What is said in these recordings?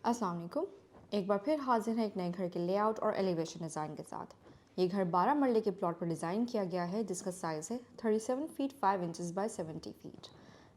अस्सलाम वालेकुम। एक बार फिर हाजिर है एक नए घर के लेआउट और एलिवेशन डिज़ाइन के साथ। ये घर 12 मरले के प्लॉट पर डिज़ाइन किया गया है जिसका साइज़ है 37 feet 5 inches by 70 feet.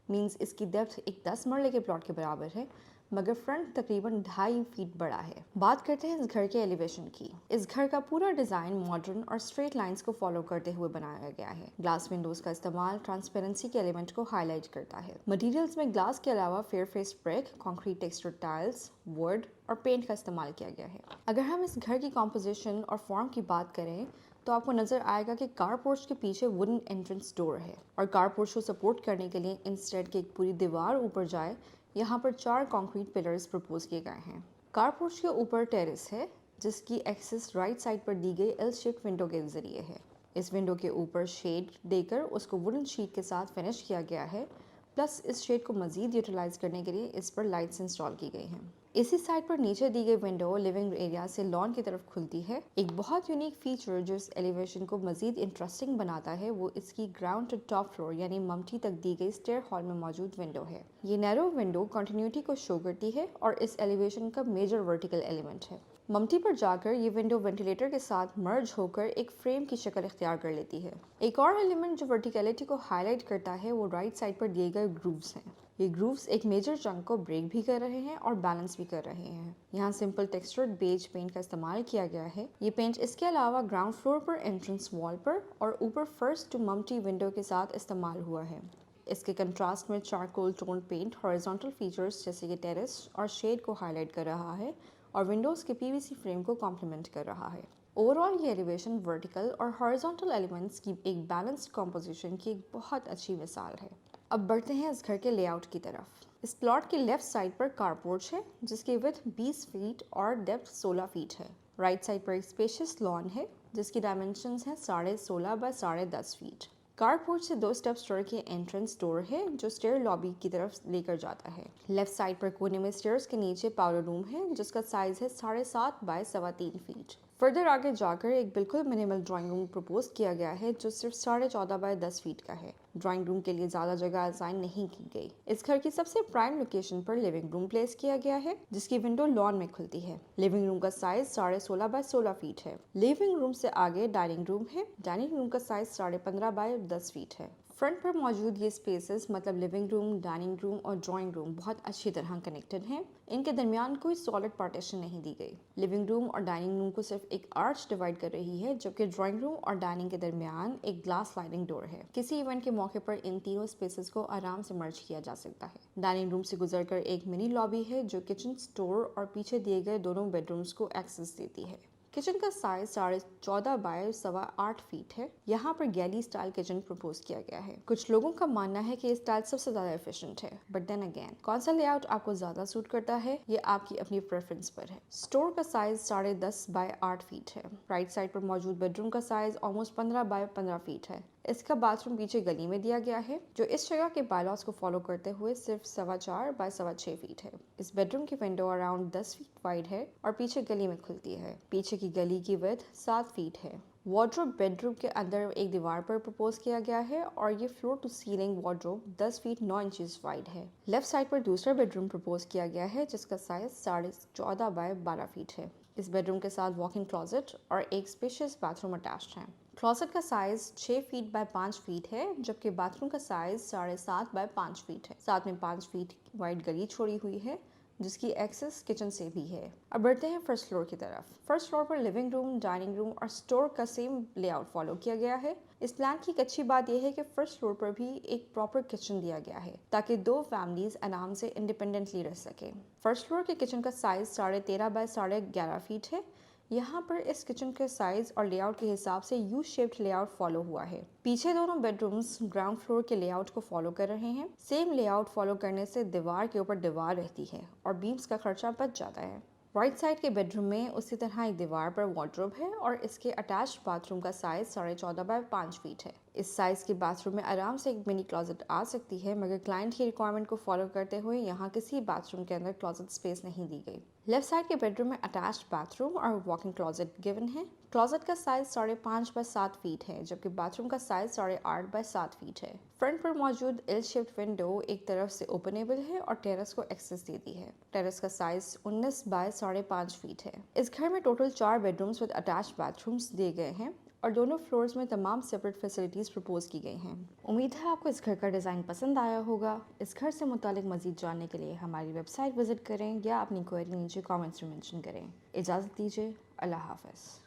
Means इसकी डेप्थ एक 10 मरले के प्लॉट के बराबर है, मगर फ्रंट तकरीबन 2.5 फीट बड़ा है। बात करते हैं इस घर के एलिवेशन की। इस घर का पूरा डिज़ाइन मॉडर्न और स्ट्रेट लाइंस को फॉलो करते हुए बनाया गया है। ग्लास विंडोज का इस्तेमाल ट्रांसपेरेंसी के एलिमेंट को हाईलाइट करता है। मटेरियल्स में ग्लास के अलावा fair face brick, concrete texture tiles, would और पेंट का इस्तेमाल किया गया है। अगर हम इस घर की कॉम्पोजिशन और फॉर्म की बात करें तो आपको नजर आएगा कि कार पोर्च के पीछे वुडन एंट्रेंस डोर है और कार पोर्च को सपोर्ट करने के लिए इंस्टेड के एक पूरी दीवार ऊपर जाए, यहाँ पर 4 कंक्रीट पिलर्स प्रपोज किए गए हैं। कार पोर्च के ऊपर टेरेस है जिसकी एक्सेस राइट साइड पर दी गई एल शेप विंडो के जरिए है। इस विंडो के ऊपर शेड देकर उसको वुडन शीट के साथ फिनिश किया गया है। प्लस इस शेड को मजीद यूटिलाइज करने के लिए इस पर लाइट्स इंस्टॉल की गई हैं। इसी साइड पर नीचे दी गई विंडो लिविंग एरिया से लॉन की तरफ खुलती है। एक बहुत यूनिक फीचर जो इस एलिवेशन को मजीद इंटरेस्टिंग बनाता है वो इसकी ग्राउंड टू टॉप फ्लोर यानी ममटी तक दी गई स्टेयर हॉल में मौजूद विंडो है। ये नैरो विंडो कंटिन्यूटी को शो करती है और इस एलिवेशन का मेजर वर्टिकल एलिमेंट है। ममटी पर जाकर ये विंडो वेंटिलेटर के साथ मर्ज होकर एक फ्रेम की शक्ल इख्तियार कर लेती है। एक और एलिमेंट जो वर्टिकलिटी को हाईलाइट करता है वो राइट साइड पर दिए गए ग्रूव्स हैं। ये ग्रूव्स एक मेजर चंक को ब्रेक भी कर रहे हैं और बैलेंस भी कर रहे हैं। यहाँ सिंपल टेक्सचर्ड बेज पेंट का इस्तेमाल किया गया है। ये पेंट इसके अलावा ग्राउंड फ्लोर पर एंट्रेंस वॉल पर और ऊपर फर्स्ट टू ममटी विंडो के साथ इस्तेमाल हुआ है। इसके कंट्रास्ट में charcoal tone paint horizontal features जैसे कि टेरेस और शेड को हाईलाइट कर रहा है और विंडोज़ के पीवीसी फ्रेम को कॉम्प्लीमेंट कर रहा है। ओवरऑल ये एलिवेशन वर्टिकल और हॉरिजॉन्टल एलिमेंट्स की एक बैलेंस्ड कॉम्पोजिशन की एक बहुत अच्छी मिसाल है। अब बढ़ते हैं इस घर के लेआउट की तरफ। इस प्लॉट के लेफ्ट साइड पर कारपोर्च है जिसकी विड्थ 20 फीट और डेप्थ 16 फीट है। राइट साइड पर एक स्पेशियस लॉन है जिसकी डायमेंशंस हैं 16.5 बाय 10.5 फीट। कार पोर्च से 2 स्टेप स्टेयर के एंट्रेंस डोर है जो स्टेयर लॉबी की तरफ लेकर जाता है। लेफ्ट साइड पर कोने में स्टेयर्स के नीचे पाउडर रूम है जिसका साइज है 7.5 बाय 3.25 फीट। फर्दर आगे जाकर एक बिल्कुल मिनिमल ड्राइंग रूम प्रपोज किया गया है जो सिर्फ 14.5 बाय 10 फीट का है। ड्राइंग रूम के लिए ज़्यादा जगह असाइन नहीं की गई। इस घर की सबसे प्राइम लोकेशन पर लिविंग रूम प्लेस किया गया है जिसकी विंडो लॉन में खुलती है। लिविंग रूम का साइज 16.5 बाय 16 फीट है। लिविंग रूम से आगे डाइनिंग रूम है। डाइनिंग रूम का साइज 15.5 बाय 10 फीट है। फ्रंट पर मौजूद ये स्पेसेस मतलब लिविंग रूम, डाइनिंग रूम और ड्राइंग रूम बहुत अच्छी तरह कनेक्टेड हैं। इनके दरमियान कोई सॉलिड पार्टीशन नहीं दी गई। लिविंग रूम और डाइनिंग रूम को सिर्फ एक आर्च डिवाइड कर रही है जबकि ड्राइंग रूम और डाइनिंग के दरमियान एक ग्लास स्लाइडिंग डोर है। किसी इवेंट के मौके पर इन तीनों स्पेसेस को आराम से मर्ज किया जा सकता है। डाइनिंग रूम से गुजरकर एक मिनी लॉबी है जो किचन, स्टोर और पीछे दिए गए दोनों बेडरूम्स को एक्सेस देती है। किचन का साइज 14.5 बाय 8.25 फीट है। यहाँ पर गैली स्टाइल किचन प्रपोज किया गया है। कुछ लोगों का मानना है कि ये स्टाइल सबसे ज्यादा एफिशिएंट है, बट देन अगेन कौन सा लेआउट आपको ज्यादा सूट करता है ये आपकी अपनी प्रेफरेंस पर है। स्टोर का साइज 10.5 बाय 8 फीट है। राइट साइड पर मौजूद बेडरूम का साइज ऑलमोस्ट 15 बाय 15 फीट है। इसका बाथरूम पीछे गली में दिया गया है जो इस जगह के बायलॉज को फॉलो करते हुए सिर्फ 4.25 बाय 6.25 फीट है। इस बेडरूम की विंडो अराउंड 10 फीट वाइड है और पीछे गली में खुलती है। पीछे की गली की विड्थ 7 फीट है। वार्डरोब बेडरूम के अंदर एक दीवार पर प्रपोज किया गया है और ये floor to ceiling wardrobe 10 feet 9 inches wide है। लेफ्ट साइड पर दूसरा बेडरूम प्रपोज किया गया है जिसका साइज 14.5 बाय 12 फीट है। इस बेडरूम के साथ वॉक इन क्लोजेट और एक स्पेशियस बाथरूम अटैच्ड है। क्लोजेट का साइज 6 फीट बाय 5 फीट है जबकि बाथरूम का साइज 7.5 बाय 5 फीट है। साथ में 5 फीट वाइड गली छोड़ी हुई है जिसकी एक्सेस किचन से भी है। अब बढ़ते हैं फर्स्ट फ्लोर की तरफ। फर्स्ट फ्लोर पर लिविंग रूम, डाइनिंग रूम और स्टोर का सेम लेआउट फॉलो किया गया है। इस प्लान की एक अच्छी बात यह है कि फर्स्ट फ्लोर पर भी एक प्रॉपर किचन दिया गया है ताकि 2 फैमिलीज आराम से इंडिपेंडेंटली रह सके। फर्स्ट फ्लोर के किचन का साइज 13.5 बाय 11.5 फीट है। यहाँ पर इस किचन के साइज और लेआउट के हिसाब से यू शेप्ड लेआउट फॉलो हुआ है। पीछे दोनों बेडरूम्स ग्राउंड फ्लोर के लेआउट को फॉलो कर रहे हैं। सेम लेआउट फॉलो करने से दीवार के ऊपर दीवार रहती है और बीम्स का खर्चा बच जाता है। राइट साइड के बेडरूम में उसी तरह एक दीवार पर वार्डरोब है और इसके अटैच्ड बाथरूम का साइज 14.5 बाय 5 फीट है। इस साइज़ के बाथरूम में आराम से एक मिनी क्लोजेट आ सकती है, मगर क्लाइंट की रिक्वायरमेंट को फॉलो करते हुए यहाँ किसी बाथरूम के अंदर क्लोजेट स्पेस नहीं दी गई। लेफ्ट साइड के बेडरूम में अटैच्ड बाथरूम और वॉकिंग क्लोजेट गिवन है। क्लोजेट का साइज 5.5 बाय 7 फीट है, जबकि बाथरूम का साइज 8.5 बाय 7 फीट है। फ्रंट पर मौजूद एल शेप्ड विंडो एक तरफ से ओपनेबल है और टेरेस को एक्सेस देती है। टेरेस का साइज 19 बाय 5.5 फीट है। इस घर में total 4 bedrooms with attached bathrooms दिए गए हैं और दोनों फ्लोर्स में तमाम सेपरेट फैसिलिटीज़ प्रपोज की गई हैं। उम्मीद है आपको इस घर का डिज़ाइन पसंद आया होगा। इस घर से मुतालिक मज़ीद जानने के लिए हमारी वेबसाइट विज़िट करें या अपनी क्वेरी नीचे कमेंट्स में मेंशन करें। इजाज़त दीजिए। अल्लाह हाफ़िज़।